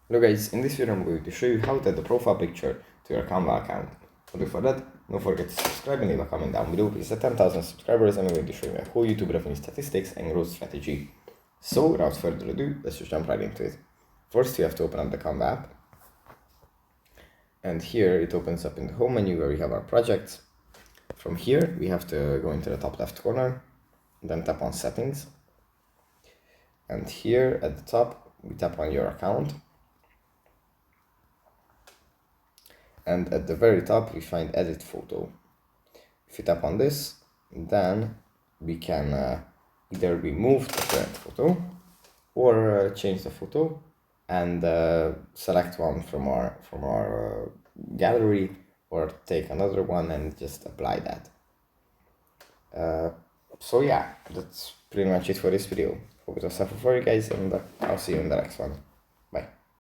Hello guys, in this video I'm going to show you how to add the profile picture to your Canva account. But before that, don't forget to subscribe and leave a comment down below because at 10,000 subscribers I'm going to show you my whole YouTube revenue statistics and growth strategy. So without further ado, let's just jump right into it. First you have to open up the Canva app. And here it opens up in the home menu where we have our projects. From here we have to go into the top left corner, then tap on settings. And here at the top we tap on your account. And at the very top we find edit photo. If you tap on this, then we can either remove the current photo or change the photo and select one from our gallery, or take another one and just apply that. So yeah, that's pretty much it for this video. Hope it was helpful for you guys, and I'll see you in the next one. Bye.